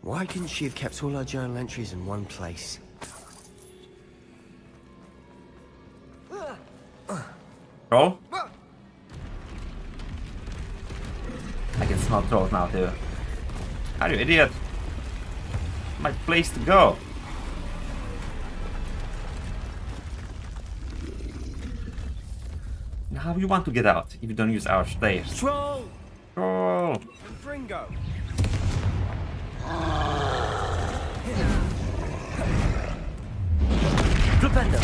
Why couldn't she have kept all her journal entries in one place? Troll? I can smell trolls now too. Are you idiot? My place to go. How do you want to get out if you don't use our stairs? Troll! Troll! Fringo! Flipendo,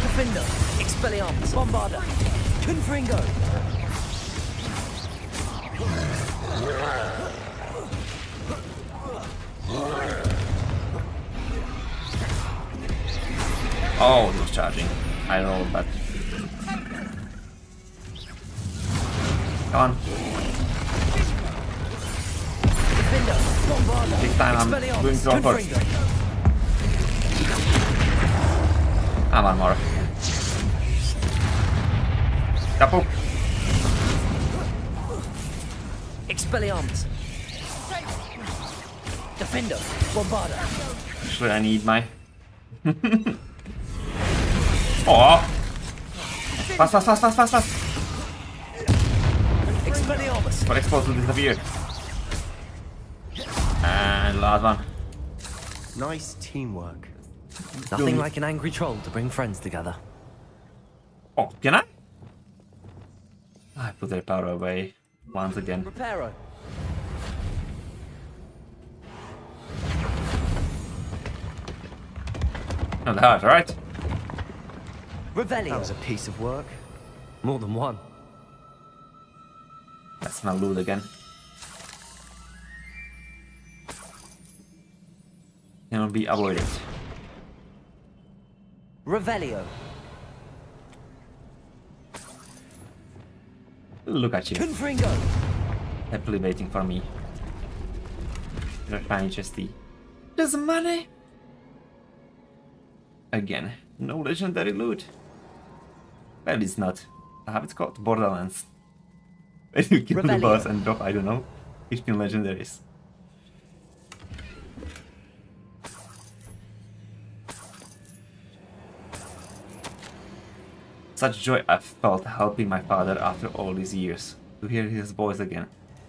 Defender, Expelliarmus, Bombarda, Confringo. Oh, he was charging. I rolled, but come on. Defender, Bombarda, Big time I'm doing troll first. Come on, more. Couple. Expelliarmus. Defender, Bombarda. Actually, I need my. Oh! Fast, fast, fast, fast, fast, fast! Expelliarmus. For Expo to disappear. And last one. Nice teamwork. Nothing like an angry troll to bring friends together. Oh, can I? I put their power away once again. Reparo. Not hard, right? Revelio. That was a piece of work. More than one. That's my loot again. Cannot be avoided. Revelio. Look at you, Confringo. happily waiting for me. You're trying chesty. There's money! Again, no legendary loot. Well, it's not. I have it called Borderlands. When you kill the boss and drop, I don't know, 15 legendaries. Such joy I felt helping my father after all these years. To hear his voice again,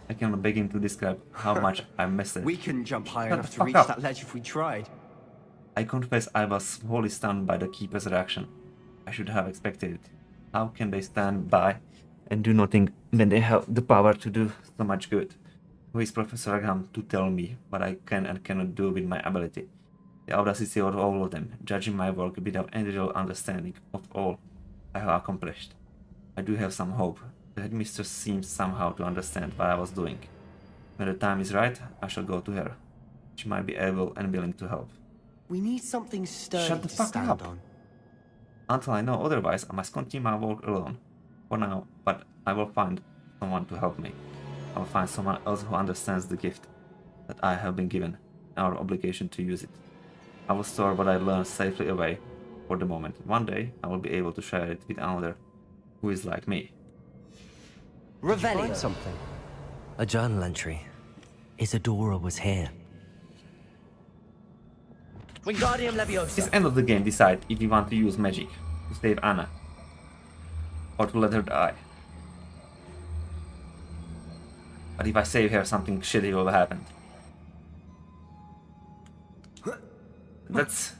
I cannot begin to describe how much I missed it. We couldn't jump high Shut enough the to fuck reach up. that ledge if we tried. I confess I was wholly stunned by the Keeper's reaction. I should have expected it. How can they stand by and do nothing when they have the power to do so much good? Who is Professor Graham to tell me what I can and cannot do with my ability? The audacity of all of them, judging my work without any real understanding of all I have accomplished. I do have some hope. The headmistress seems somehow to understand what I was doing. When the time is right, I shall go to her. She might be able and willing to help. We need something sturdy Shut the to fuck stand up. on. Until I know otherwise, I must continue my work alone. For now, but I will find someone to help me. I will find someone else who understands the gift that I have been given, and our obligation to use it. I will store what I learned safely away for the moment. One day, I will be able to share it with another who is like me. Find Revelio. something. A journal entry. Isadora was here. Wingardium Leviosa. This end of the game decide if you want to use magic to save Anna or to let her die. But if I save her, something shitty will happen. That's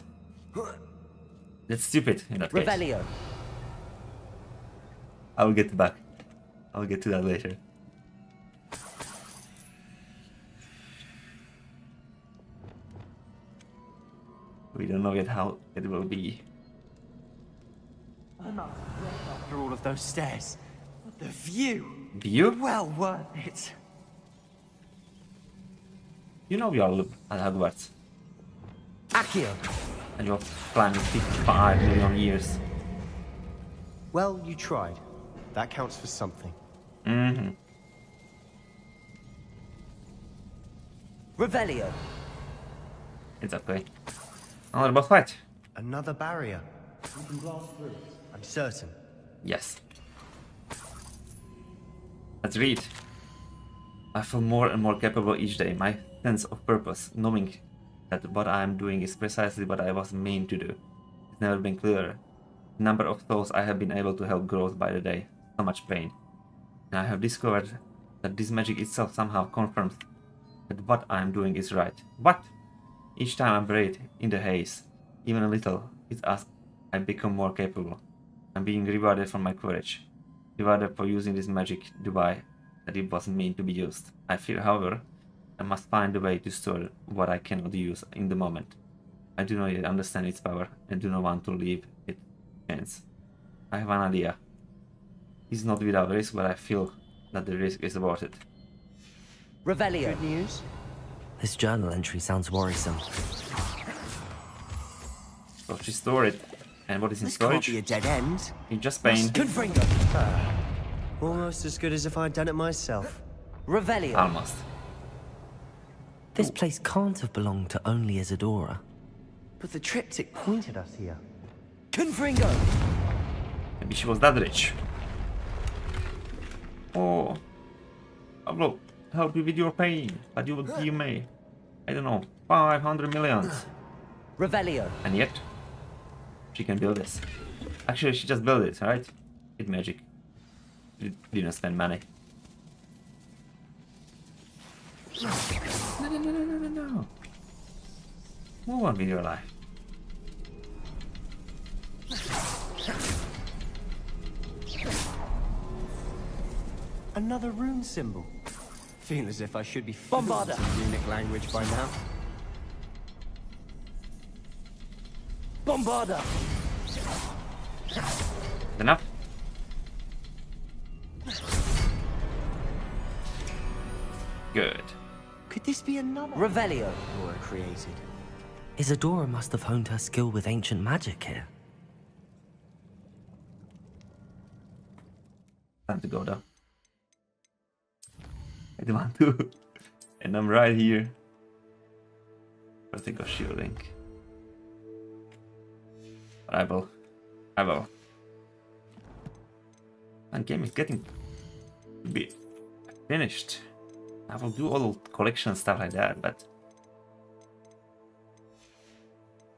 stupid in that case. Revelio. I will get back. I will get to that later. We don't know yet how it will be. After all of those stairs. The view. View? Well worth it. You know we are at Hogwarts. Accio. And you're climbing 55 million years. Well, you tried. That counts for something. Mm-hmm. Revelio. It's okay. Another boss fight. Another barrier. We can blast through it. I'm certain. Yes. Let's read. I feel more and more capable each day. My sense of purpose, knowing that what I am doing is precisely what I was meant to do, has never been clearer. The number of souls I have been able to help grows by the day. So much pain. And I have discovered that this magic itself somehow confirms that what I am doing is right. What? Each time I'm buried in the haze, even a little, it's as I become more capable. I'm being rewarded for my courage. Rewarded for using this magic device that it wasn't meant to be used. I fear, however, I must find a way to store what I cannot use in the moment. I do not yet understand its power and do not want to leave it chance. I have an idea. It's not without risk, but I feel that the risk is worth it. Revelio. Good news? This journal entry sounds worrisome. So she stored it. And what is in This can't storage? be a dead end. In just pain. Confringo. Almost as good as if I'd done it myself. Revelio. Almost. This place can't have belonged to only Isadora. But the triptych pointed us here. Confringo. Maybe she was that rich. Oh, I will help you with your pain, but you will give me, I don't know, 500 million. Revelio. And yet, she can build this. Actually, she just built it, right? With magic. She didn't spend money. No. Move on with your life. Another rune symbol. Feel as if I should be fluent Bombarda. in runic language by now. Bombarda. Enough? Good. Could this be another Revelio. Laura created? Isadora must have honed her skill with ancient magic here. Time to go though. I don't want to. And I'm right here. Vertigo shielding. But I will. And game is getting to be finished. I will do all collection stuff like that, but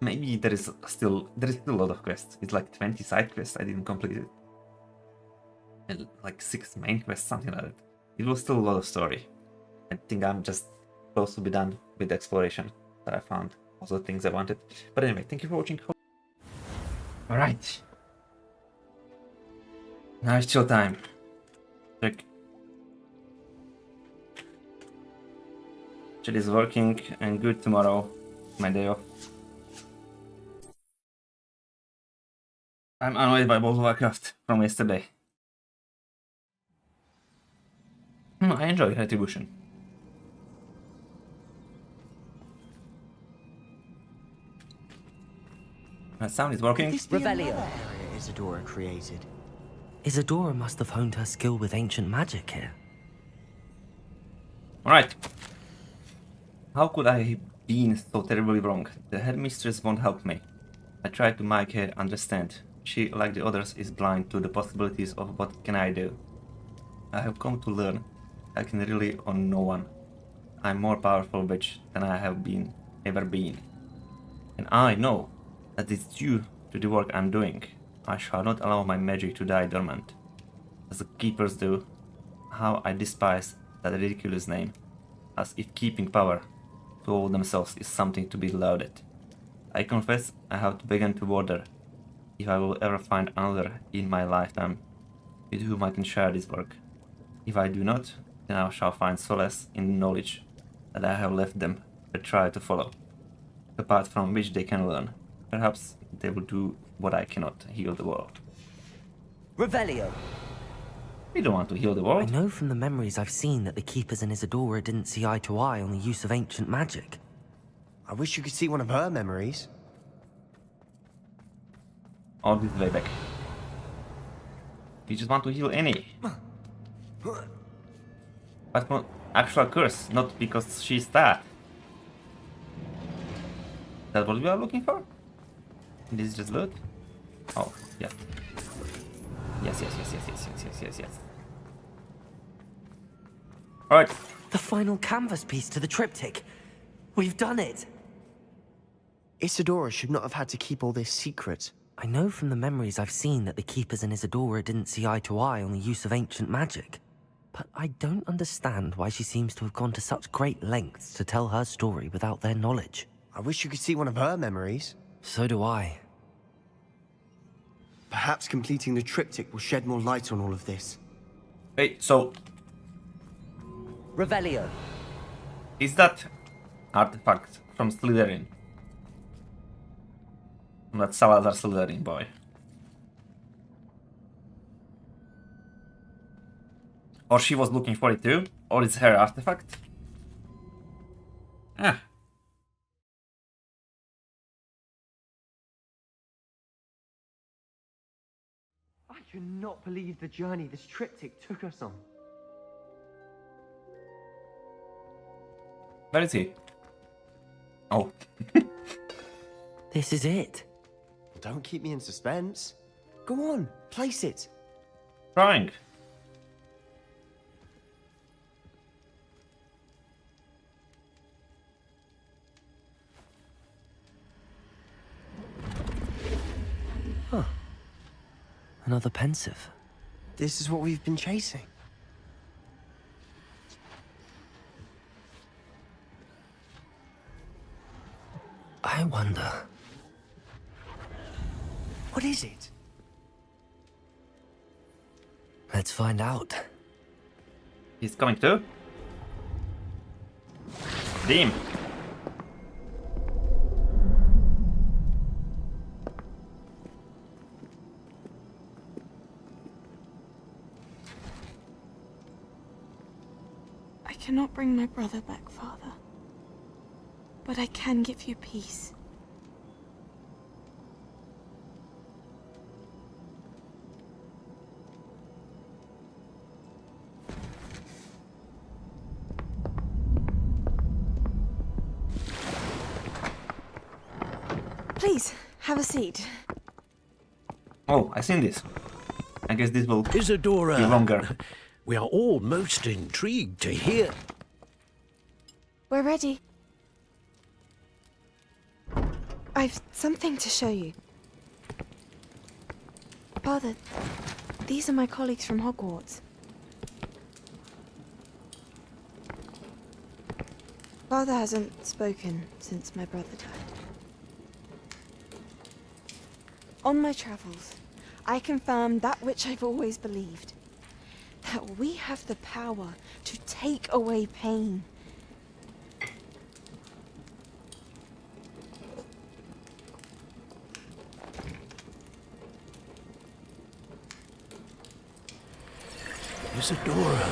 maybe there is still a lot of quests. It's like 20 side quests I didn't complete it. And like 6 main quests, something like that. It was still a lot of story. I think I'm just close to be done with the exploration that I found. Also things I wanted. But anyway, thank you for watching. Alright. Now it's chill time. Check. Chat is working and good tomorrow. My day off. I'm annoyed by World of Warcraft from yesterday. I enjoy Retribution. That sound is working. This be Revelio. another area Isadora created. Isadora must have honed her skill with ancient magic here. Alright. How could I have been so terribly wrong? The headmistress won't help me. I tried to make her understand. She, like the others, is blind to the possibilities of what can I do. I have come to learn I can rely on no one. I'm more powerful witch than I have ever been. And I know that it's due to the work I'm doing. I shall not allow my magic to die dormant, as the keepers do. How I despise that ridiculous name, as if keeping power to all themselves is something to be lauded. I confess I have to begin to wonder if I will ever find another in my lifetime with whom I can share this work. If I do not, then I shall find solace in the knowledge that I have left them a trail to follow, a path from which they can learn. Perhaps they will do what I cannot: heal the world. Revelio. We don't want to heal the I world. know from the memories I've seen that the Keepers and Isadora didn't see eye to eye on the use of ancient magic. I wish you could see one of her memories. All this way back. We just want to heal any. But for actual curse, not because she's that. That's what we are looking for? This is just loot? Oh, yeah. Yes. Alright. The final canvas piece to the triptych. We've done it. Isadora should not have had to keep all this secret. I know from the memories I've seen that the Keepers and Isadora didn't see eye to eye on the use of ancient magic. But I don't understand why she seems to have gone to such great lengths to tell her story without their knowledge. I wish you could see one of her memories. So do I. Perhaps completing the triptych will shed more light on all of this. Wait, so Revelio. is that artifact from Slytherin? From that Salazar Slytherin boy. Or she was looking for it too? Or it's her artifact? Ah. I cannot believe the journey this triptych took us on. Where is he? Oh. This is it. Don't keep me in suspense. Go on, place it. Trying. Another pensive. This is what we've been chasing. I wonder. What is it? Let's find out. He's coming too? Deem. I cannot bring my brother back, Father. But I can give you peace. Please, have a seat. Oh, I've seen this. I guess this will Isadora, be longer. we are all most intrigued to hear. We're ready. I've something to show you. Father, these are my colleagues from Hogwarts. Father hasn't spoken since my brother died. On my travels, I confirmed that which I've always believed. That we have the power to take away pain. Isadora.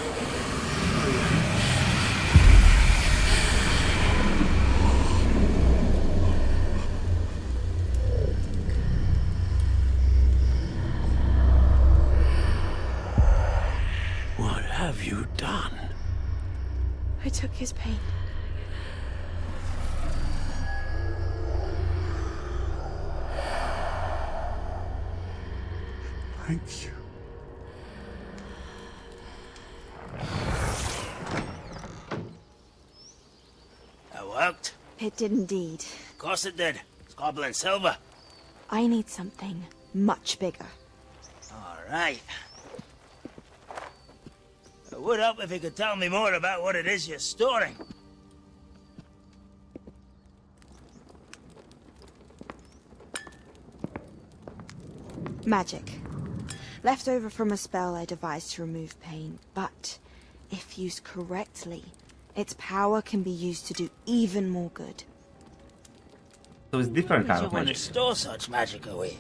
What have you done? I took his pain. Thank you. That worked. It did indeed. Of course it did. It's goblin silver. I need something much bigger. All right. It would help if you could tell me more about what it is you're storing. Magic. Left over from a spell I devised to remove pain, but if used correctly, its power can be used to do even more good. So it's different Why kind would of you want to magic. store such magic away?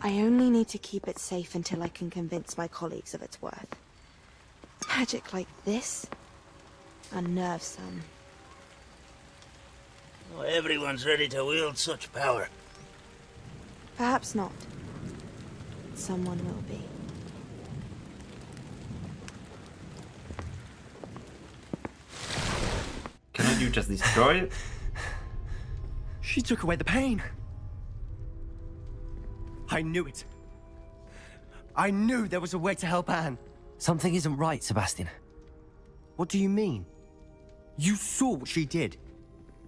I only need to keep it safe until I can convince my colleagues of its worth. Magic like this unnerves some. Not everyone's ready to wield such power. Perhaps not. Someone will be. Cannot you just destroy it? She took away the pain. I knew it. I knew there was a way to help Anne. Something isn't right, Sebastian. What do you mean? You saw what she did.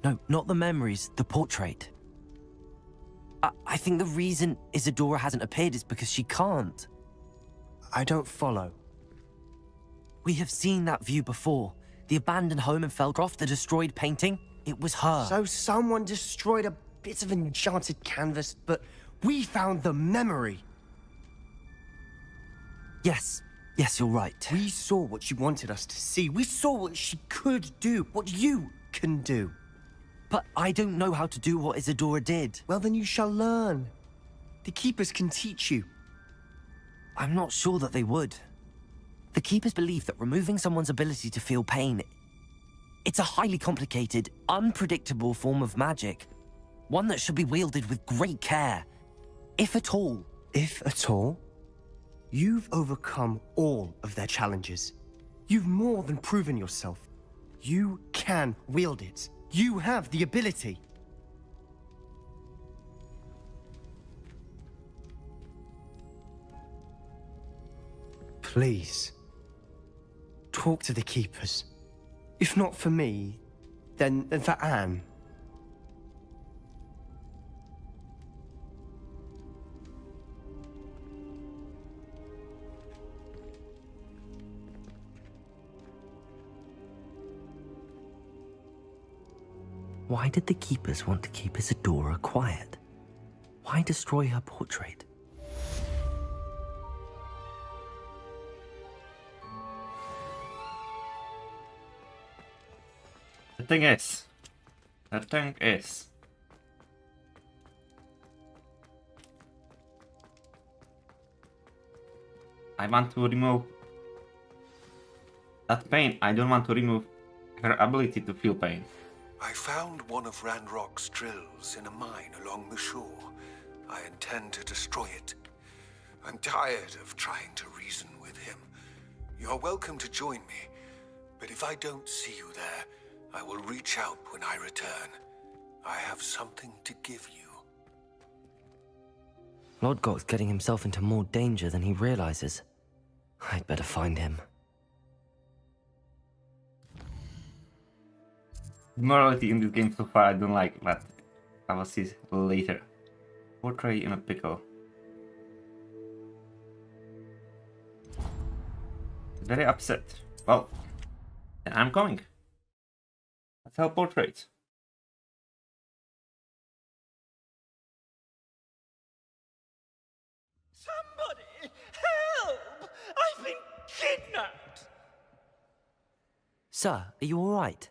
No, not the memories, the portrait. I think the reason Isadora hasn't appeared is because she can't. I don't follow. We have seen that view before. The abandoned home in Felcroft, the destroyed painting, it was her. So someone destroyed a bit of enchanted canvas, but we found the memory. Yes, you're right. We saw what she wanted us to see. We saw what she could do, what you can do. But I don't know how to do what Isadora did. Well, then you shall learn. The Keepers can teach you. I'm not sure that they would. The Keepers believe that removing someone's ability to feel pain, it's a highly complicated, unpredictable form of magic. One that should be wielded with great care. If at all. If at all? You've overcome all of their challenges. You've more than proven yourself. You can wield it. You have the ability. Please, talk to the Keepers. If not for me, then for Anne. Why did the Keepers want to keep Isadora quiet? Why destroy her portrait? The thing is, I want to remove that pain. I don't want to remove her ability to feel pain. I found one of Randrock's drills in a mine along the shore. I intend to destroy it. I'm tired of trying to reason with him. You're welcome to join me, but if I don't see you there, I will reach out when I return. I have something to give you. Lodgok's getting himself into more danger than he realizes. I'd better find him. Morality in this game so far I don't like, but I will see later. Portrait in a pickle. Very upset. Well, then I'm coming. Let's help portrait. Somebody! Help! I've been kidnapped! Sir, are you all right?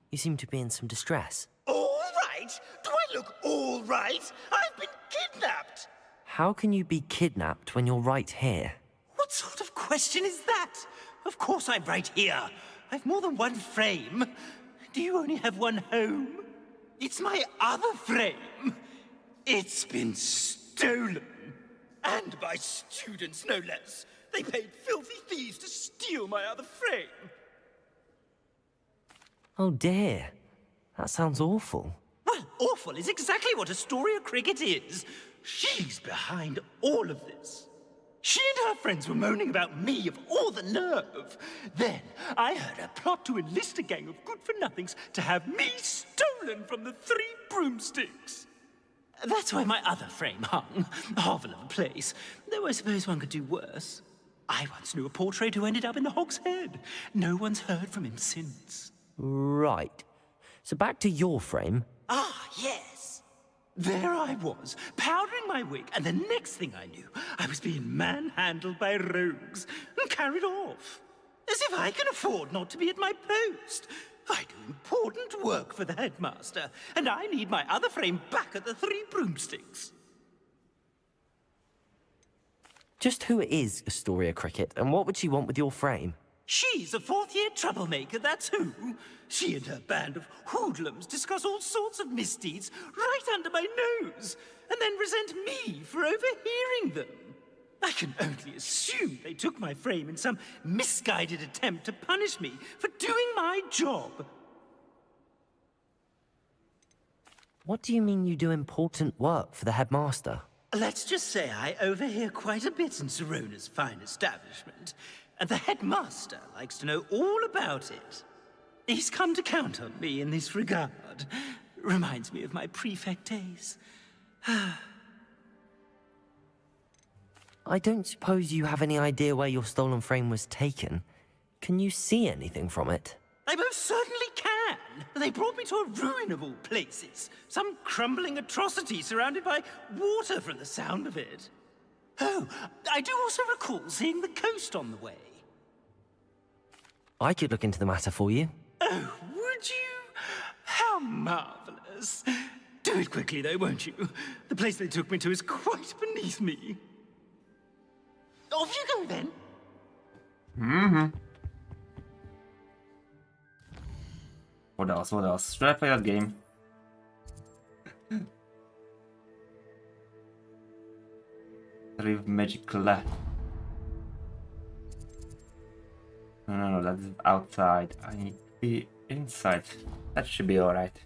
You seem to be in some distress. All right? Do I look all right? I've been kidnapped! How can you be kidnapped when you're right here? What sort of question is that? Of course I'm right here. I've more than one frame. Do you only have one home? It's my other frame. It's been stolen. And by students, no less. They paid filthy thieves to steal my other frame. Oh dear. That sounds awful. Well, awful is exactly what Astoria Cricket is. She's behind all of this. She and her friends were moaning about me, of all the nerve. Then I heard her plot to enlist a gang of good-for-nothings to have me stolen from the Three Broomsticks. That's where my other frame hung. A hovel of a place. Though I suppose one could do worse. I once knew a portrait who ended up in the Hog's Head. No one's heard from him since. Right. So back to your frame. Ah, yes. There I was, powdering my wig, and the next thing I knew, I was being manhandled by rogues and carried off. As if I can afford not to be at my post. I do important work for the headmaster, and I need my other frame back at the Three Broomsticks. Just who is Astoria Cricket, and what would she want with your frame? She's a fourth-year troublemaker, that's who. She and her band of hoodlums discuss all sorts of misdeeds right under my nose, and then resent me for overhearing them. I can only assume they took my frame in some misguided attempt to punish me for doing my job. What do you mean you do important work for the headmaster? Let's just say I overhear quite a bit in Sirona's fine establishment. and the headmaster likes to know all about it. He's come to count on me in this regard. Reminds me of my prefect days. I don't suppose you have any idea where your stolen frame was taken. Can you see anything from it? I most certainly can. They brought me to a ruin of all places. Some crumbling atrocity surrounded by water from the sound of it. Oh, I do also recall seeing the coast on the way. I could look into the matter for you. Oh, would you? How marvelous. Do it quickly, though, won't you? The place they took me to is quite beneath me. Off you go, then. What else? What else? Should I play that game? Retrieve magic left. No, that's outside. I need to be inside. That should be alright.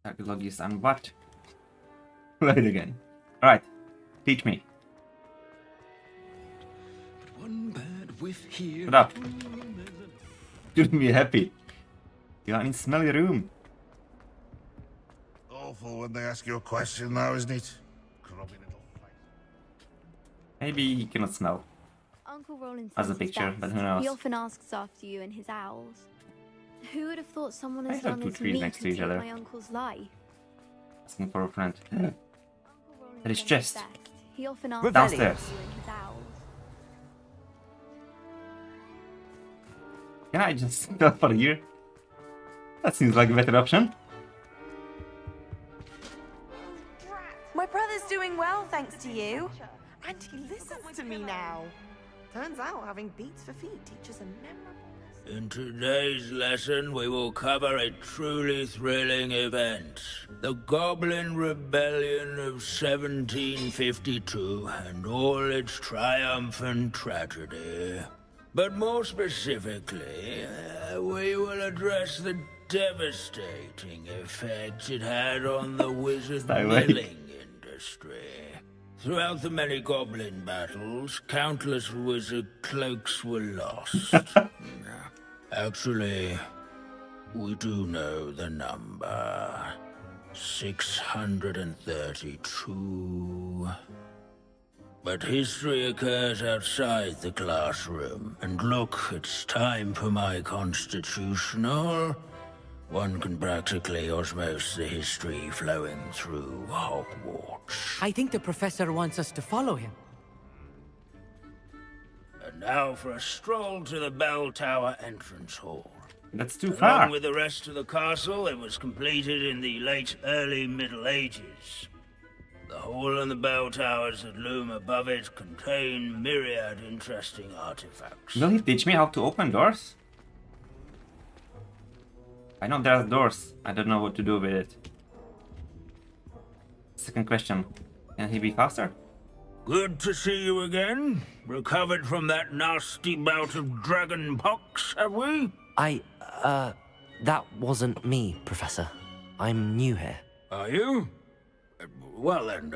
Technologies and what? Play it again. Alright. Teach me. One bad whiff here. What up? Shouldn't be happy. You are in smelly room. Awful when they ask you a question now, isn't it? Grubby little fight. Maybe he cannot smell. Uncle Roland As a says it's picture, best. but who knows? He often asks after you and his owls. Who would have thought someone I as have young two as trees me next could to each take other. my uncle's life? Asking for a friend. Uncle Roland That is says it's chest. best. He often asks Downstairs. after you and his owls. Can I just go for a year? That seems like a better option. My brother's doing well, thanks to you. And he listens to me now. Turns out having beats for feet teaches a memorable lesson. In today's lesson, we will cover a truly thrilling event. The Goblin Rebellion of 1752 and all its triumphant tragedy. But more specifically, we will address the devastating effect it had on the wizard Stay awake. milling industry. Throughout the many goblin battles, countless wizard cloaks were lost. Actually, we do know the number. 632. But history occurs outside the classroom. And look, it's time for my constitutional. One can practically osmose the history flowing through Hogwarts. I think the professor wants us to follow him. And now for a stroll to the bell tower entrance hall. That's too Along far. with the rest of the castle, it was completed in the late early Middle Ages. The hall and the bell towers that loom above it contain myriad interesting artifacts. Will he teach me how to open doors? I know there's doors. I don't know what to do with it. Second question. Can he be faster? Good to see you again. Recovered from that nasty bout of dragon pox, have we? That wasn't me, Professor. I'm new here. Are you? Well then,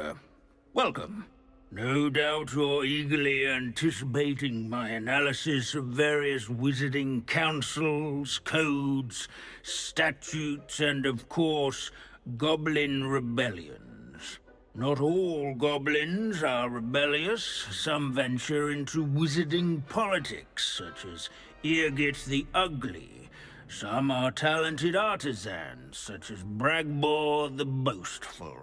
welcome. No doubt you're eagerly anticipating my analysis of various wizarding councils, codes, statutes, and of course, goblin rebellions. Not all goblins are rebellious. Some venture into wizarding politics, such as Eargit the Ugly. Some are talented artisans, such as Bragbor the Boastful.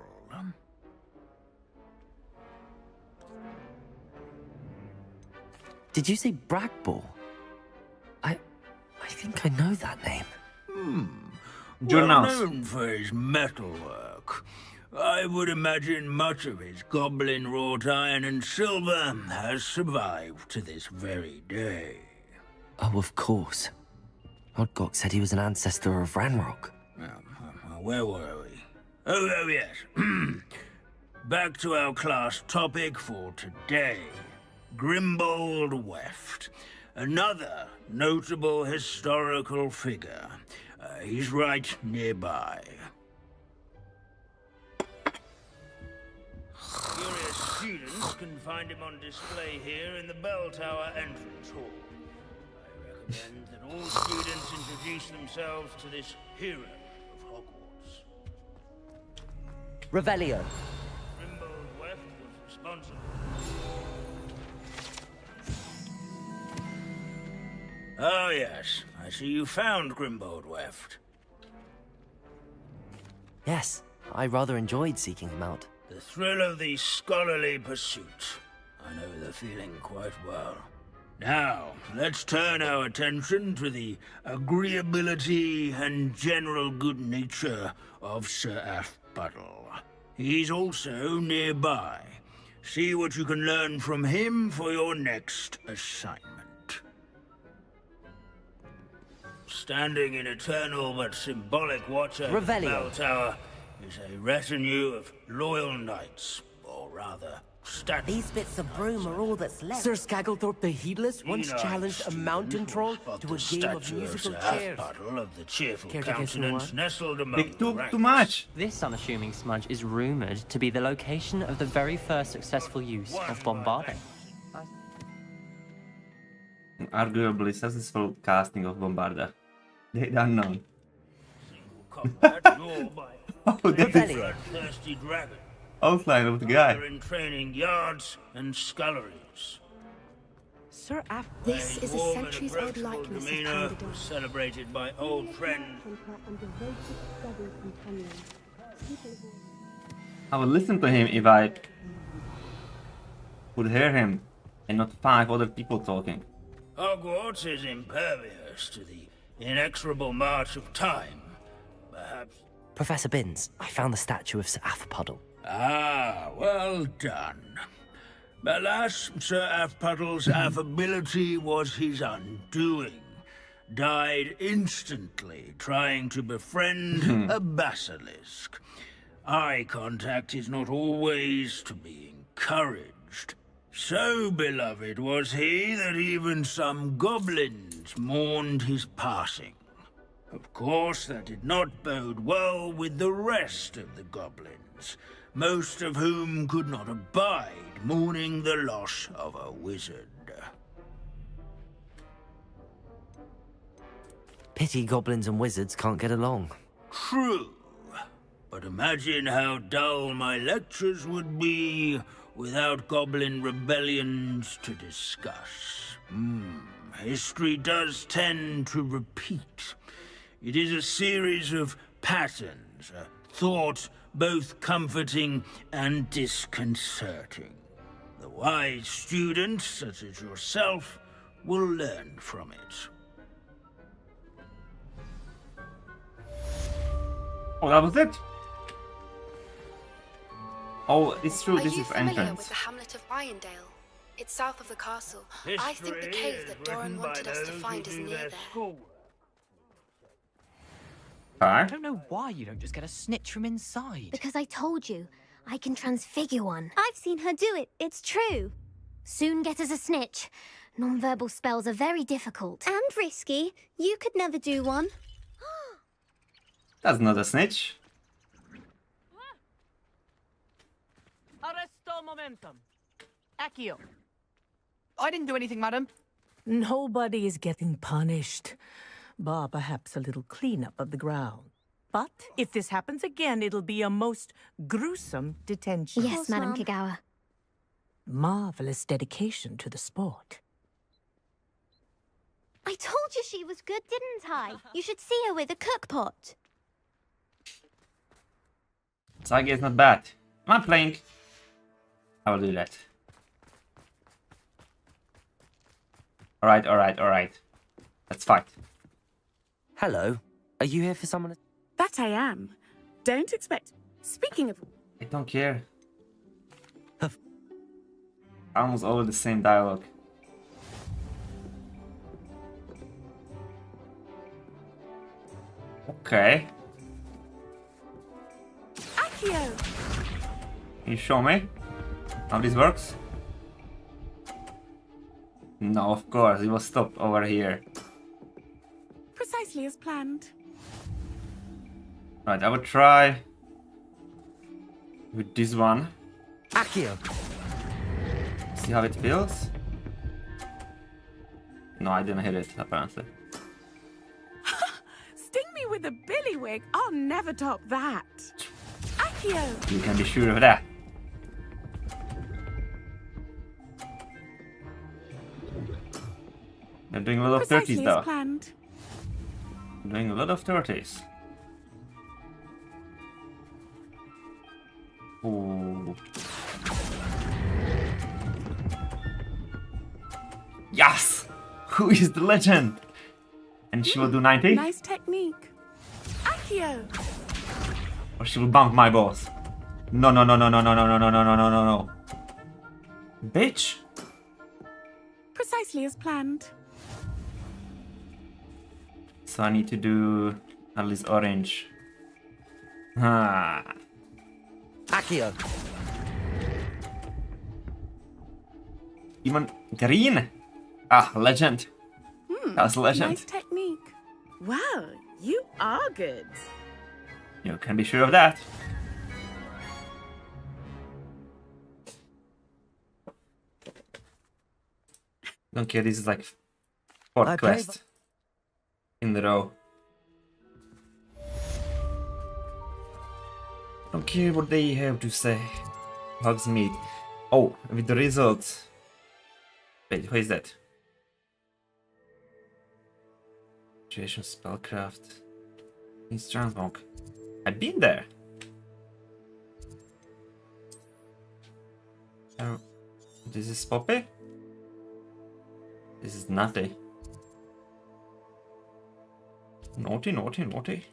Did you say Bragbor? I think I know that name. Well Journals. known for his metalwork. I would imagine much of his goblin wrought iron and silver has survived to this very day. Oh, of course. Odgok said he was an ancestor of Ranrock. Where were we? Oh yes. Back to our class topic for today. Grimbold Weft. Another notable historical figure. He's right nearby. Curious students can find him on display here in the bell tower entrance hall. I recommend that all students introduce themselves to this hero of Hogwarts. Revelio. Grimbold Weft was responsible. Oh yes, I see you found Grimbold Weft. Yes, I rather enjoyed seeking him out. The thrill of the scholarly pursuit. I know the feeling quite well. Now, let's turn our attention to the agreeability and general good nature of Sir Aphbuttle. He's also nearby. See what you can learn from him for your next assignment. Standing in eternal but symbolic watch over the Revelio. bell tower is a retinue of loyal knights, or rather, statues. These bits of broom are all that's left. Sir Scagglethorpe the Heedless once challenged a mountain troll to a game of musical chairs. Of the cheerful Care to guess countenance more? nestled among Big the too ranks. much. This unassuming smudge is rumored to be the location of the very first successful use of bombarding. Arguably successful casting of Bombarda. The unknown. Combat, you're by Oh, that is Revelio. thirsty dragon. outline of the guy. They're in training yards and sculleries. Sir Af. This is a centuries-old likeness of Pandador, celebrated by old friends. I would listen to him if I could hear him and not 5 other people talking. Hogwarts is impervious to the inexorable march of time. Perhaps. Professor Binns, I found the statue of Sir Aphpuddle. Ah, well done. Alas, Sir Aphpuddle's affability was his undoing. Died instantly trying to befriend a basilisk. Eye contact is not always to be encouraged. So beloved was he that even some goblins mourned his passing. Of course, that did not bode well with the rest of the goblins, most of whom could not abide mourning the loss of a wizard. Pity goblins and wizards can't get along. True, but imagine how dull my lectures would be without goblin rebellions to discuss. History does tend to repeat. It is a series of patterns, a thought both comforting and disconcerting. The wise student, such as yourself, will learn from it. Oh, that was it? Oh, it's true, Are this you is familiar entrance. with the hamlet of Irondale? It's south of the castle. I think the cave that Doran wanted us to find is near there. I don't know why you don't just get a snitch from inside. Because I told you, I can transfigure one. I've seen her do it, it's true. Soon get us a snitch. Non-verbal spells are very difficult. And risky. You could never do one. That's not a snitch. Arresto momentum. Accio. I didn't do anything, madam. Nobody is getting punished. Bar perhaps a little cleanup of the ground. But if this happens again, it'll be a most gruesome detention. Yes, Madam Kagawa. Marvelous dedication to the sport. I told you she was good, didn't I? You should see her with a cookpot. Sagi is not bad. Am I playing? I will do that. Alright. Let's fight. Hello. Are you here for someone? That I am. Don't expect... Speaking of... I don't care. Almost all the same dialogue. Okay. Accio! Can you show me how this works? No, of course, it was stopped over here. Precisely as planned. Right, I will try with this one. Accio. See how it feels? No, I didn't hit it, apparently. Sting me with a billywig. I'll never top that. Accio. You can be sure of that. You're doing a lot of 30s Precisely though. as planned. Doing a lot of 30s. Ooh. Yes! Who is the legend? And she will do 90? Nice technique. Accio. Or she will bump my balls. No, no, no, no, no, no, no, no, no, no, no, no, no, no. Bitch! Precisely as planned. So I need to do at least orange. Ah. Accio. Even green? Ah, legend. That's legend. Nice technique. Wow, you are good. You can be sure of that. Don't care, this is like fourth quest in the row. Don't care what they have to say. Hogsmeade. Oh, with the results. Wait, who is that? Situation spellcraft. In Strandmonk. I've been there. Oh, this is Poppy? This is Nutty. Naughty, naughty, naughty.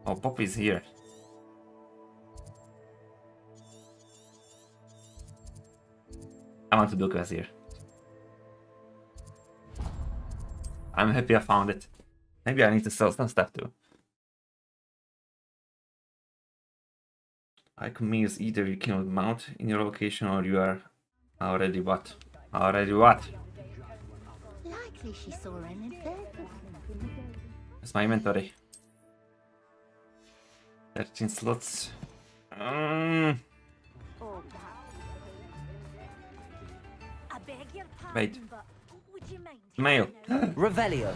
Oh, Poppy's here. I want to do quest here. I'm happy I found it. Maybe I need to sell some stuff too. Icon means either you cannot mount in your location or you are already what? Already what? Likely she saw anything. That's my inventory. 13 slots. Wait. Mail. Revelio.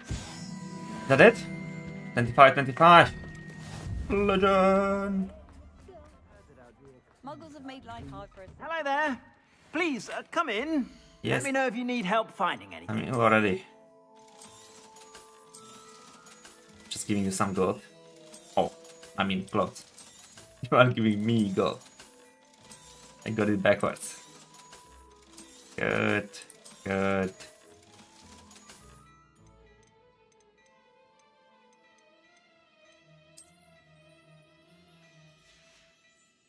Is that it? 25, 25. Legend. Muggles have made life hard for us. Hello there. Please, come in. Yes. Let me know if you need help finding anything. I'm in already. Just giving you some gold. Oh, I mean clothes. You are giving me gold. I got it backwards. Good. Good.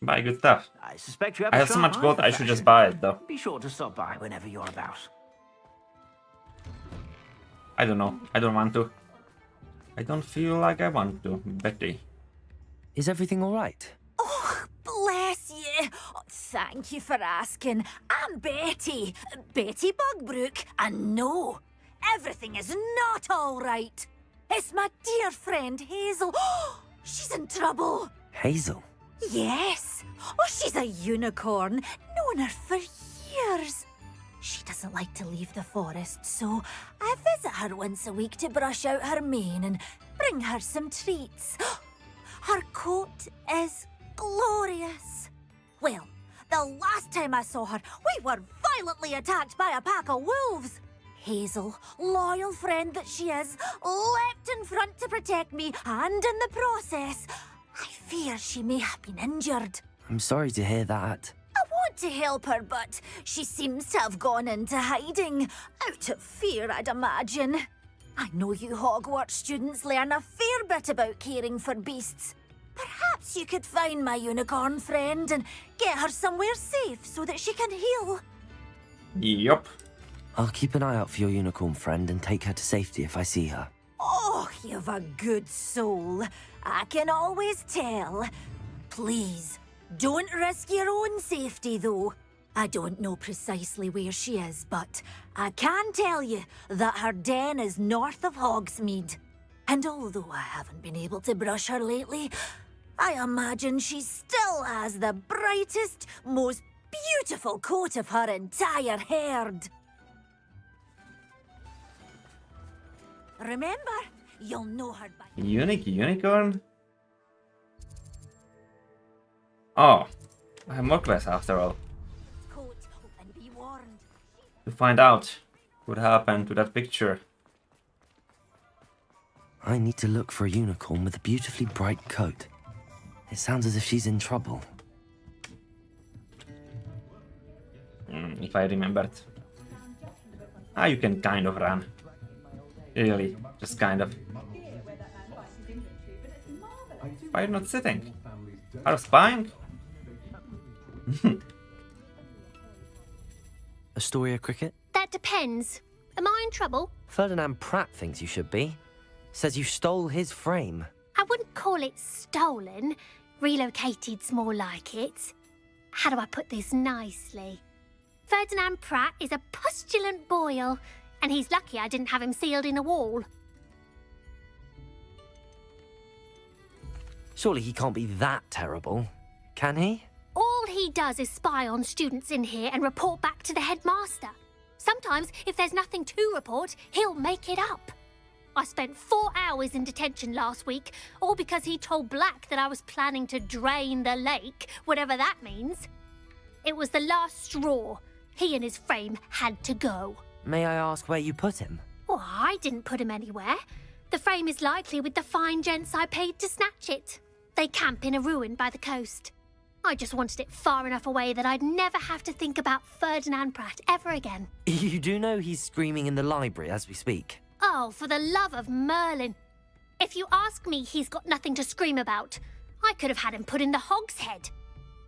Buy good stuff. I suspect you have I a have so sharp much eye gold, for I should just fashion. buy it though. Be sure to stop by whenever you're about. I don't know. I don't want to. I don't feel like I want to. Betty. Is everything alright? Oh, bless you. Oh, thank you for asking. I'm Betty. Betty Bugbrook. And no, everything is not all right. It's my dear friend Hazel. She's in trouble. Hazel? Yes. Oh, she's a unicorn. Known her for years. She doesn't like to leave the forest, so I visit her once a week to brush out her mane and bring her some treats. Her coat is glorious. Well, the last time I saw her, we were violently attacked by a pack of wolves. Hazel, loyal friend that she is, leapt in front to protect me, and in the process, I fear she may have been injured. I'm sorry to hear that. I want to help her, but she seems to have gone into hiding. Out of fear, I'd imagine. I know you Hogwarts students learn a fair bit about caring for beasts. Perhaps you could find my unicorn friend and get her somewhere safe so that she can heal. Yup. I'll keep an eye out for your unicorn friend and take her to safety if I see her. Oh, you've a good soul. I can always tell. Please, don't risk your own safety, though. I don't know precisely where she is, but I can tell you that her den is north of Hogsmeade. And although I haven't been able to brush her lately, I imagine she still has the brightest, most beautiful coat of her entire herd. Remember, you'll know her by... Unique unicorn? Oh, I have more quests after all. To find out what happened to that picture. I need to look for a unicorn with a beautifully bright coat. It sounds as if she's in trouble. If I remembered. Ah, you can kind of run. Really, just kind of. Why are you not sitting? Are you spying? Astoria Cricket? That depends. Am I in trouble? Ferdinand Pratt thinks you should be. Says you stole his frame. I wouldn't call it stolen. Relocated's more like it. How do I put this nicely? Ferdinand Pratt is a postulant boil, and he's lucky I didn't have him sealed in a wall. Surely he can't be that terrible, can he? All he does is spy on students in here and report back to the headmaster. Sometimes, if there's nothing to report, he'll make it up. I spent 4 hours in detention last week, all because he told Black that I was planning to drain the lake, whatever that means. It was the last straw. He and his frame had to go. May I ask where you put him? Well, I didn't put him anywhere. The frame is likely with the fine gents I paid to snatch it. They camp in a ruin by the coast. I just wanted it far enough away that I'd never have to think about Ferdinand Pratt ever again. You do know he's screaming in the library as we speak. Oh, for the love of Merlin. If you ask me, he's got nothing to scream about. I could have had him put in the hogshead.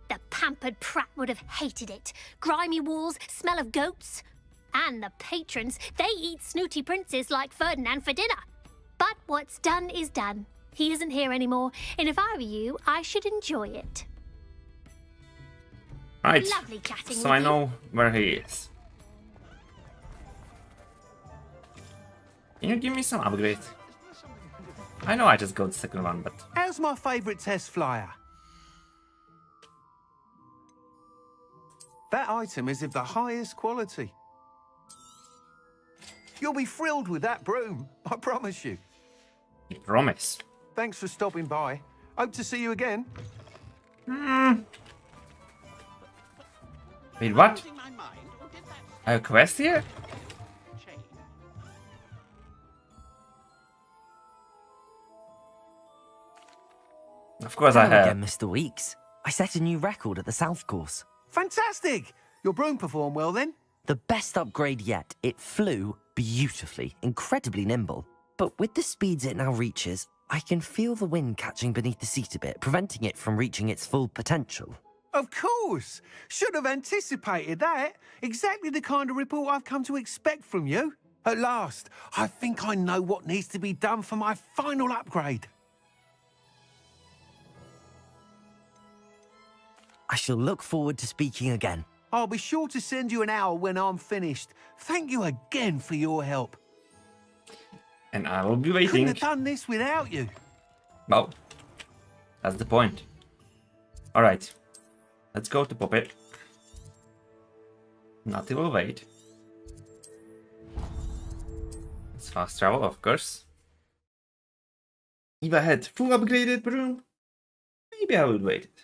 The pampered Pratt would have hated it. Grimy walls, smell of goats. And the patrons, they eat snooty princes like Ferdinand for dinner. But what's done is done. He isn't here anymore, and if I were you, I should enjoy it. Right, Lovely chatting so with I you. know where he is. Can you give me some upgrade? I know I just got the second one, but... How's my favourite test flyer? That item is of the highest quality. You'll be thrilled with that broom, I promise you. You promise. Thanks for stopping by. Hope to see you again. Wait, what? A quest here? Of course I Hello have. again, Mr. Weeks. I set a new record at the South Course. Fantastic! Your broom performed well then? The best upgrade yet. It flew beautifully, incredibly nimble. But with the speeds it now reaches, I can feel the wind catching beneath the seat a bit, preventing it from reaching its full potential. Of course! Should have anticipated that. Exactly the kind of report I've come to expect from you. At last, I think I know what needs to be done for my final upgrade. I shall look forward to speaking again. I'll be sure to send you an hour when I'm finished. Thank you again for your help. And I will be Couldn't waiting. have done this without you. Well, that's the point. Alright, let's go to Puppet. Natty will wait. It's fast travel, of course. If I had full upgraded broom, maybe I would wait it.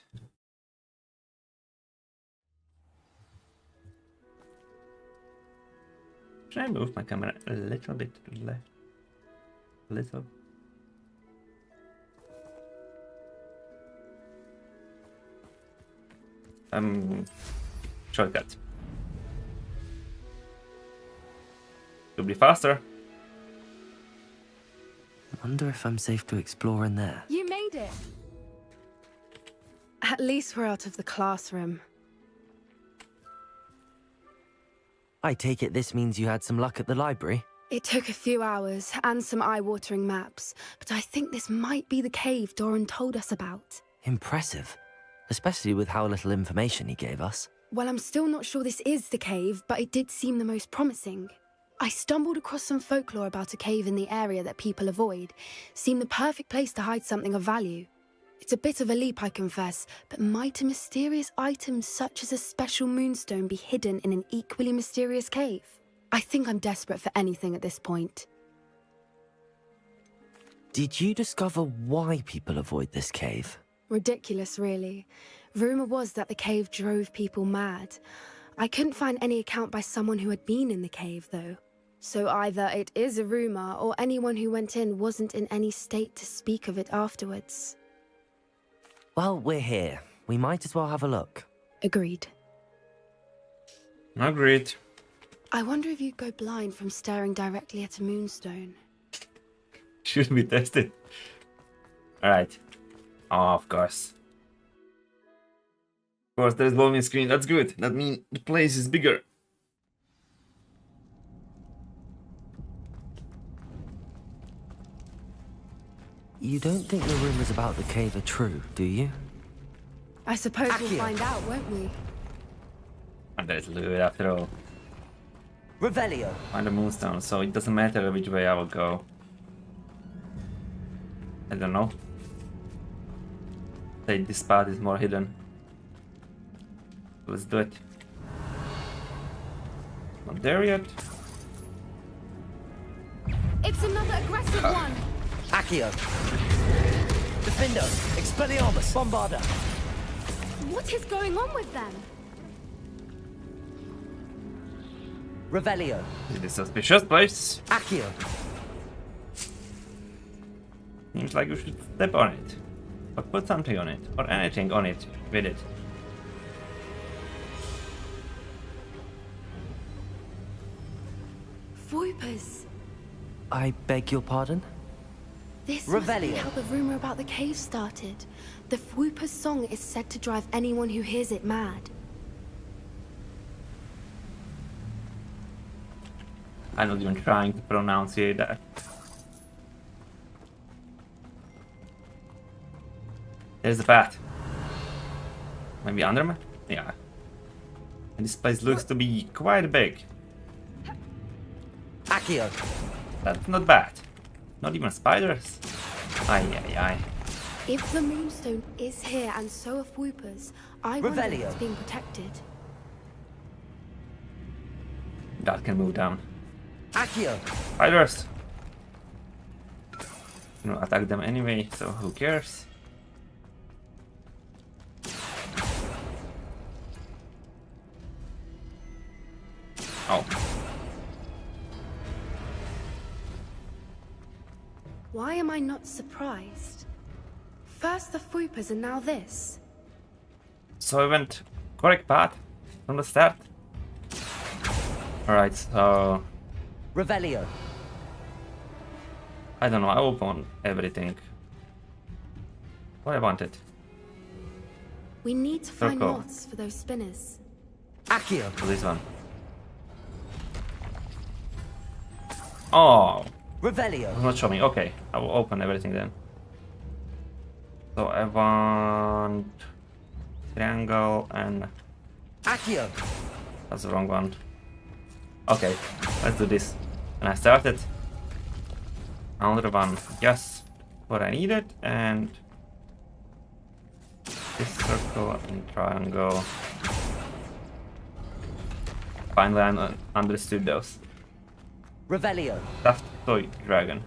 Should I move my camera a little bit to the left? A little. Shortcut. Could be faster. I wonder if I'm safe to explore in there. You made it. At least we're out of the classroom. I take it this means you had some luck at the library? It took a few hours and some eye-watering maps, but I think this might be the cave Doran told us about. Impressive. Especially with how little information he gave us. Well, I'm still not sure this is the cave, but it did seem the most promising. I stumbled across some folklore about a cave in the area that people avoid. Seemed the perfect place to hide something of value. It's a bit of a leap, I confess, but might a mysterious item such as a special moonstone be hidden in an equally mysterious cave? I think I'm desperate for anything at this point. Did you discover why people avoid this cave? Ridiculous, really. Rumour was that the cave drove people mad. I couldn't find any account by someone who had been in the cave, though. So either it is a rumour, or anyone who went in wasn't in any state to speak of it afterwards. Well, we're here. We might as well have a look. Agreed. Agreed. I wonder if you'd go blind from staring directly at a moonstone. Should be tested. Alright. Oh, of course. Of course, there's loading screen. That's good. That means the place is bigger. You don't think the rumors about the cave are true, do you? I suppose we'll find out, won't we? And there's loot after all. Revelio. Find the moonstone, so it doesn't matter which way I will go. I don't know. Say this path is more hidden. Let's do it. Not there yet. It's another aggressive one! Accio. Defendo. Expelliarmus. Bombarda. What is going on with them? Revelio. This is a suspicious place. Accio. Seems like you should step on it. Or put something on it. Or anything on it with it. Voipers. I beg your pardon? This must be how the rumour about the cave started. The Fwooper's song is said to drive anyone who hears it mad. I'm not even trying to pronounce that. There's the path. Maybe under me? Yeah. And this place looks to be quite big. Accio. That's not bad. Not even spiders. Aye, aye, aye. If the moonstone is here and so are Fwoopers, I wonder if it's being protected. That can move down. Accio. Spiders! You know, attack them anyway, so who cares? Oh. Why am I not surprised? First the Fwoopers and now this. So I went correct path from the start. Alright, so... Revelio. I don't know, I open everything. What I wanted. We need to find Circle. moths for those spinners. Accio. So this one. Oh! Revelio. It's not showing. Okay, I will open everything then. So I want triangle and Accio. that's the wrong one. Okay, let's do this. And I started. Another one. Yes, what I needed, and this circle and triangle. Finally, I understood those. Revelio. Stuffed toy dragon.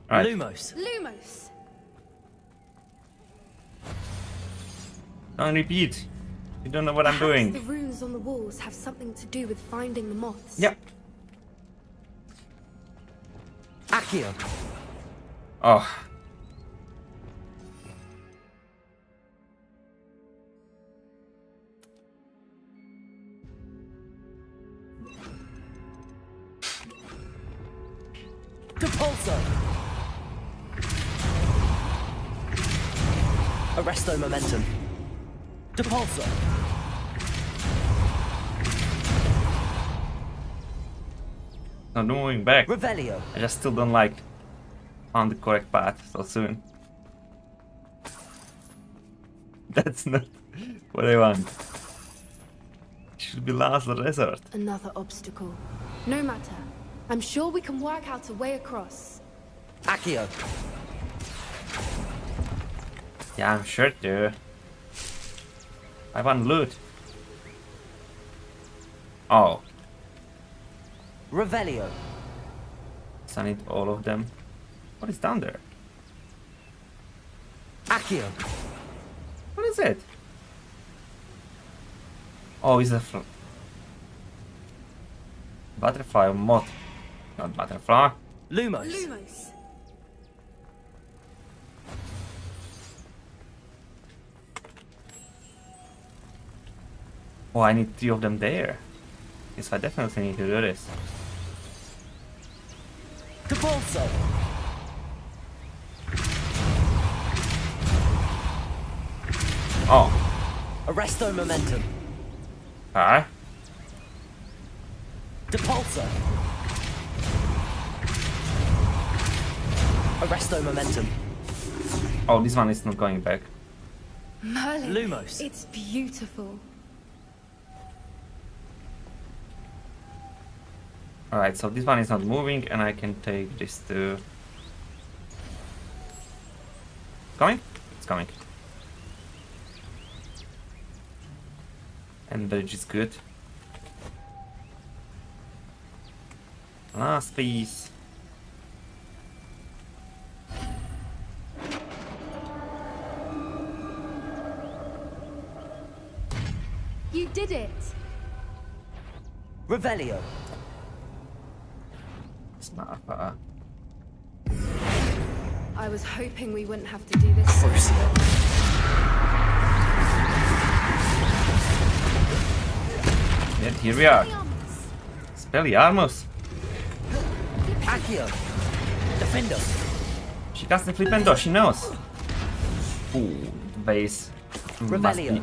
Right. Lumos. Lumos. Don't repeat. You don't know what I'm Perhaps doing. the runes on the walls have something to do with finding the moths. Yep. Accio. Oh. Depulso. Arresto momentum. Depulso. Not moving back. Revelio. I just still don't like on the correct path so soon. That's not what I want. It should be last resort. Another obstacle. No matter. I'm sure we can work out a way across. Accio. Yeah, I'm sure too. I want loot. Oh. Revelio. So I need all of them. What is down there? Accio. What is it? Oh, it's a butterfly or moth. Not butterfly. Lumos. Lumos. Oh, I need 3 of them there. Yes, I definitely need to do this. Capulso. Oh. Arresto momentum. Hi. Depulso. Arresto momentum. Oh, this one is not going back. Merlin, Lumos. it's beautiful. Alright, so this one is not moving and I can take this to... Coming? It's coming. And bridge is good. Last piece. You did it! Revelio. It's not far. I was hoping we wouldn't have to do this. Yet here we are. Spelliarmus. Accio. Defendo. She doesn't flipendo, she knows. Ooh, the base must be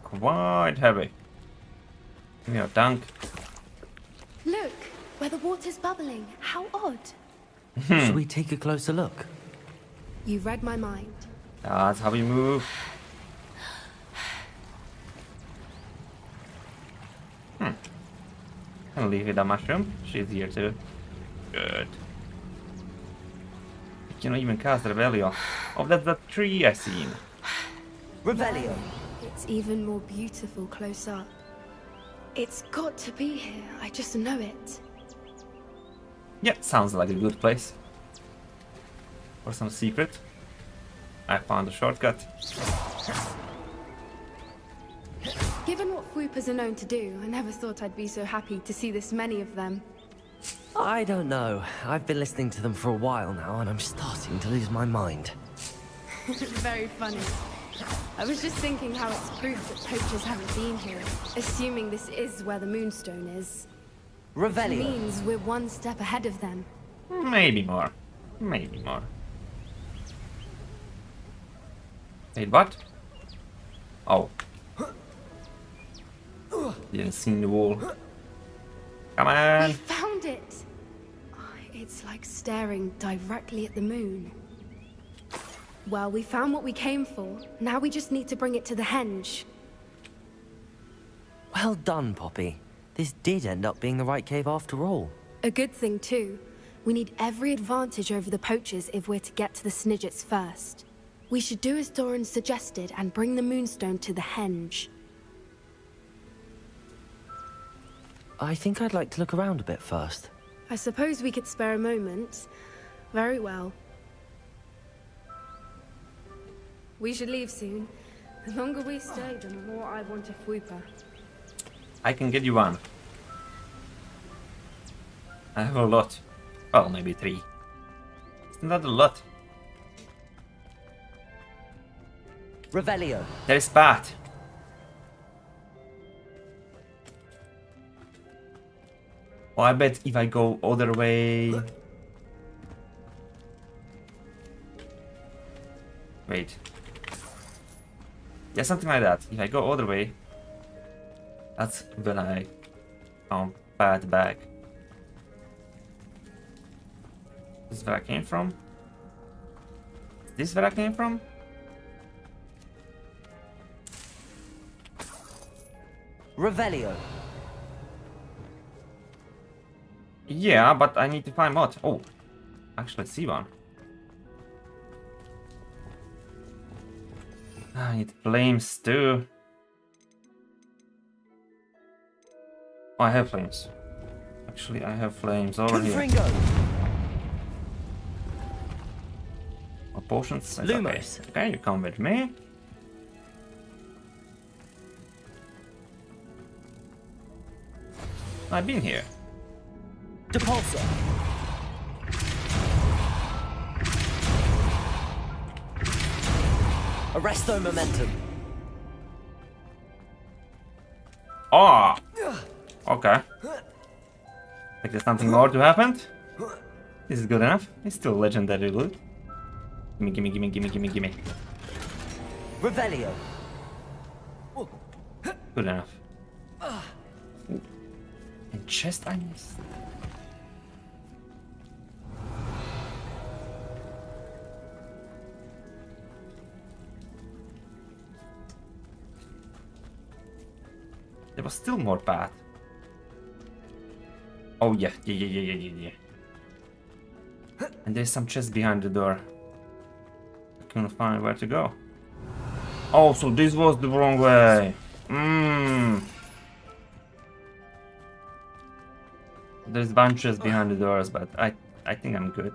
quite heavy. Give me a tank. Look, where the water's bubbling. How odd. Should we take a closer look? You read my mind. That's how we move. I'll leave with a mushroom. She's here too. Good. You cannot even cast Revelio. Oh, that's the tree I seen. Revelio. It's even more beautiful close up. It's got to be here. I just know it. Yeah, sounds like a good place. For some secret. I found a shortcut. Given what Fwoopas are known to do, I never thought I'd be so happy to see this many of them. I don't know. I've been listening to them for a while now, and I'm starting to lose my mind. Very funny. I was just thinking how it's proof that poachers haven't been here, assuming this is where the Moonstone is. Revelio. Means we're one step ahead of them. Maybe more. Maybe more. Wait, what? Oh. Didn't see the wall. Come on! We found it! Oh, it's like staring directly at the moon. Well, we found what we came for. Now we just need to bring it to the henge. Well done, Poppy. This did end up being the right cave after all. A good thing, too. We need every advantage over the poachers if we're to get to the Snidgets first. We should do as Doran suggested and bring the Moonstone to the henge. I think I'd like to look around a bit first. I suppose we could spare a moment. Very well. We should leave soon. The longer we stay, the more I want a Fwooper. I can get you one. I have a lot. Well, maybe 3. It's not a lot. Revelio. There is Pat. Oh, I bet if I go other way... Wait. Yeah, something like that. If I go other way, that's when I found Pat back. This is where I came from? Is this where I came from? Revelio. Yeah, but I need to find mod. Oh, actually I see one. I need flames too. Oh, I have flames. Actually, I have flames over here. More potions. Lumos. Okay, you come with me. I've been here. Depulsor. Arresto momentum. Oh! Okay. Like there's something more to happen? This is good enough. It's still legendary loot. Gimme, gimme, gimme, gimme, gimme, gimme. Revelio. Good enough. Ooh. And chest I missed. There was still more path. Oh yeah. And there's some chest behind the door. I couldn't find where to go. Oh, so this was the wrong way. There's bunches behind the doors, but I think I'm good.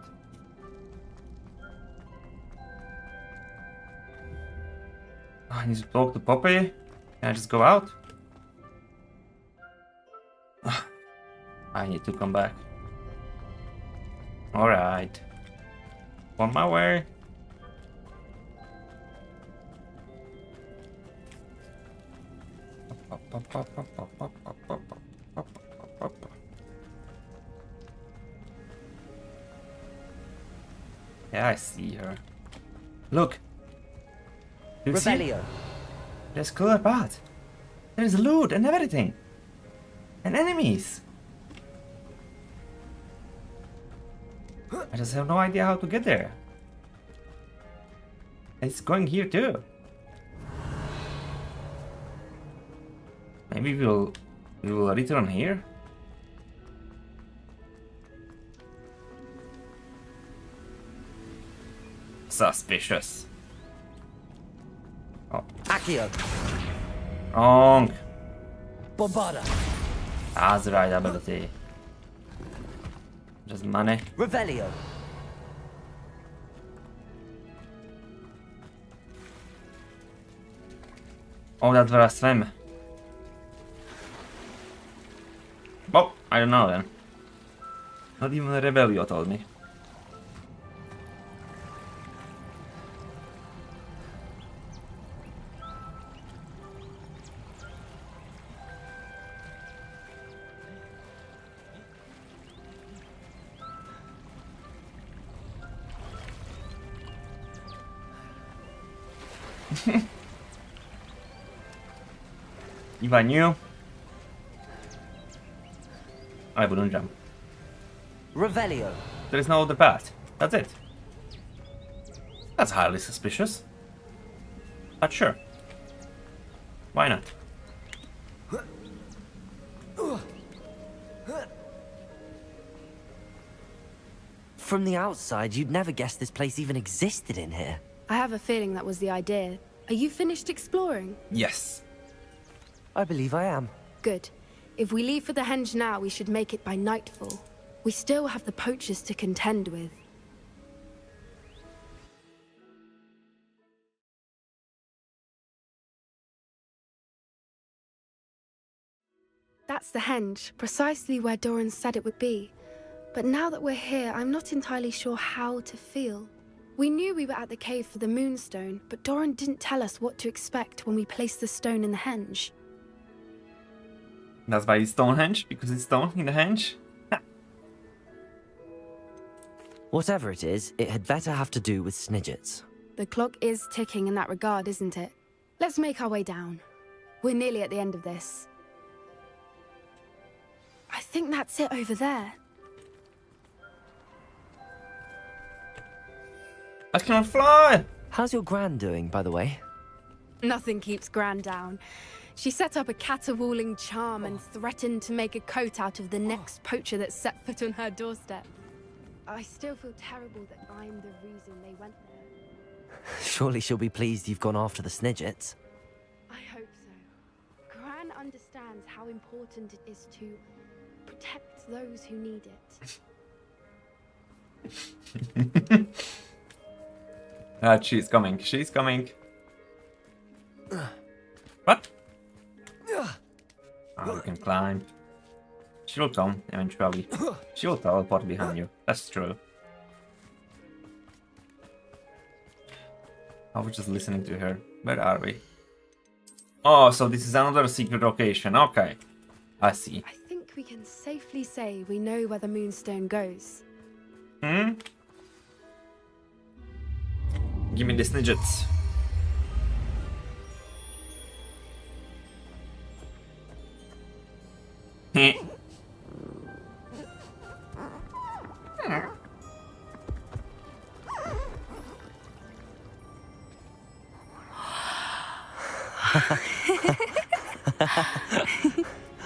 I need to talk to Poppy. Can I just go out? I need to come back. Alright. On my way. Yeah, I see her. Look! Do you see? There's clear path. There's loot and everything. And enemies. I just have no idea how to get there. It's going here too. Maybe we will return here. Suspicious. Oh. Accio. Wrong. Bombarda. That's the right ability. Just money. Revelio. Oh, that's where I swim. Oh, I don't know then. Not even the Rebelio told me. If I knew, I wouldn't jump. Revelio. There is no other path. That's it. That's highly suspicious. But sure. Why not? From the outside, you'd never guess this place even existed in here. I have a feeling that was the idea. Are you finished exploring? Yes. I believe I am. Good. If we leave for the henge now, we should make it by nightfall. We still have the poachers to contend with. That's the henge, precisely where Doran said it would be. But now that we're here, I'm not entirely sure how to feel. We knew we were at the cave for the moonstone, but Doran didn't tell us what to expect when we placed the stone in the henge. That's why it's Stonehenge, because it's stone in the henge. Whatever it is, it had better have to do with Snidgets. The clock is ticking in that regard, isn't it? Let's make our way down. We're nearly at the end of this. I think that's it over there. I cannot fly! How's your Gran doing, by the way? Nothing keeps Gran down. She set up a caterwauling charm and threatened to make a coat out of the next poacher that set foot on her doorstep. I still feel terrible that I'm the reason they went there. Surely she'll be pleased you've gone after the Snidgets. I hope so. Gran understands how important it is to protect those who need it. She's coming. She's coming. What? Oh, you can climb. She'll come eventually. She'll teleport behind you. That's true. I was just listening to her. Where are we? Oh, so this is another secret location. Okay. I see. I think we can safely say we know where the Moonstone goes. Hmm? Give me the Snidgets. Heh.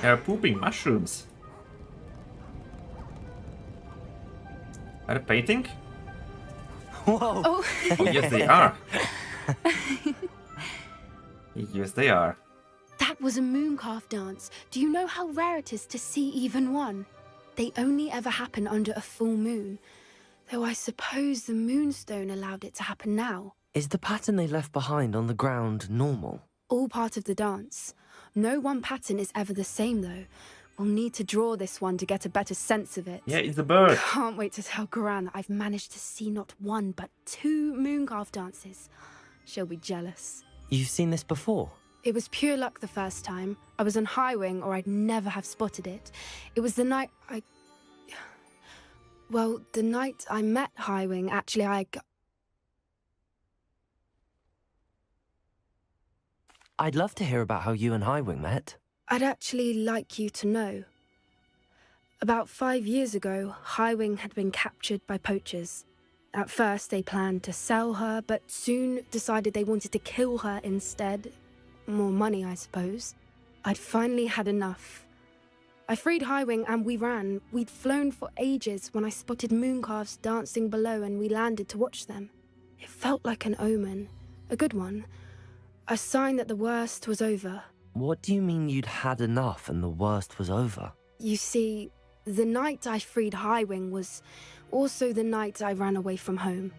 They're pooping mushrooms. Are they painting? Whoa! Oh, Oh, yes, they are. Yes, they are. that was a mooncalf dance. Do you know how rare it is to see even one? They only ever happen under a full moon. Though I suppose the Moonstone allowed it to happen now. Is the pattern they left behind on the ground normal? All part of the dance. No one pattern is ever the same, though. We'll need to draw this one to get a better sense of it. Yeah, it's a bird. Can't wait to tell Gran that I've managed to see not one, but 2 mooncalf dances. She'll be jealous. You've seen this before? It was pure luck the first time. I was on Highwing, or I'd never have spotted it. It was the night Well, the night I met Highwing, actually, I'd love to hear about how you and Highwing met. I'd actually like you to know. About 5 years ago, Highwing had been captured by poachers. At first, they planned to sell her, but soon decided they wanted to kill her instead. More money, I suppose. I'd finally had enough. I freed Highwing and we ran. We'd flown for ages when I spotted mooncalves dancing below and we landed to watch them. It felt like an omen, a good one, a sign that the worst was over. What do you mean you'd had enough and the worst was over? You see, the night I freed Highwing was also the night I ran away from home.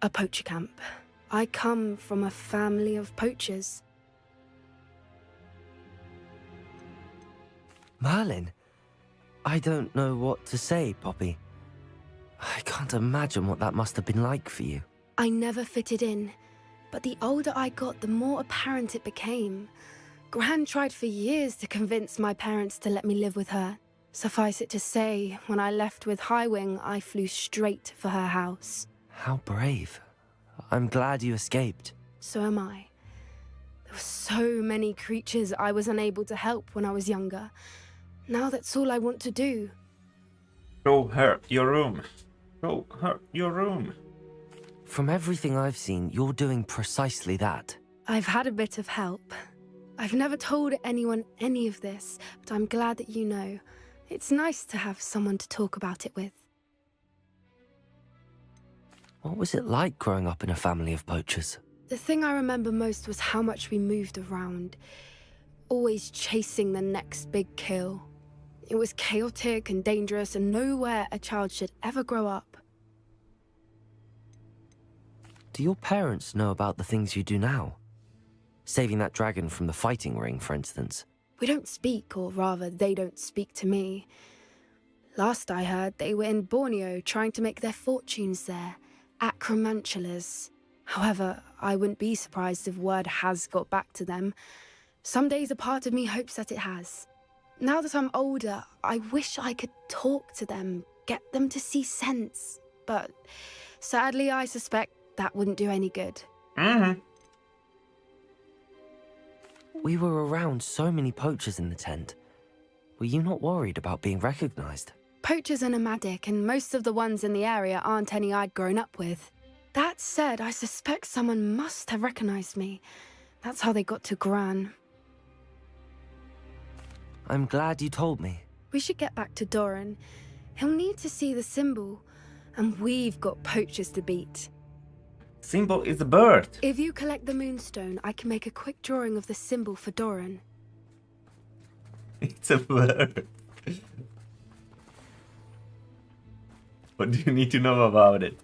A poacher camp. I come from a family of poachers. Merlin? I don't know what to say, Poppy. I can't imagine what that must have been like for you. I never fitted in, but the older I got, the more apparent it became. Gran tried for years to convince my parents to let me live with her. Suffice it to say, when I left with Highwing, I flew straight for her house. How brave. I'm glad you escaped. So am I. There were so many creatures I was unable to help when I was younger. Now that's all I want to do. Show her your room. Show her your room. From everything I've seen, you're doing precisely that. I've had a bit of help. I've never told anyone any of this, but I'm glad that you know. It's nice to have someone to talk about it with. What was it like growing up in a family of poachers? The thing I remember most was how much we moved around, always chasing the next big kill. It was chaotic and dangerous and nowhere a child should ever grow up. Do your parents know about the things you do now? Saving that dragon from the fighting ring, for instance. We don't speak, or rather, they don't speak to me. Last I heard, they were in Borneo trying to make their fortunes there, acromantulas. However, I wouldn't be surprised if word has got back to them. Some days a part of me hopes that it has. Now that I'm older, I wish I could talk to them, get them to see sense. But sadly, I suspect that wouldn't do any good. We were around so many poachers in the tent. Were you not worried about being recognized? Poachers are nomadic, and most of the ones in the area aren't any I'd grown up with. That said, I suspect someone must have recognized me. That's how they got to Gran. I'm glad you told me. We should get back to Doran. He'll need to see the symbol, and we've got poachers to beat. Symbol is a bird. If you collect the moonstone, I can make a quick drawing of the symbol for Doran. It's a bird. What do you need to know about it?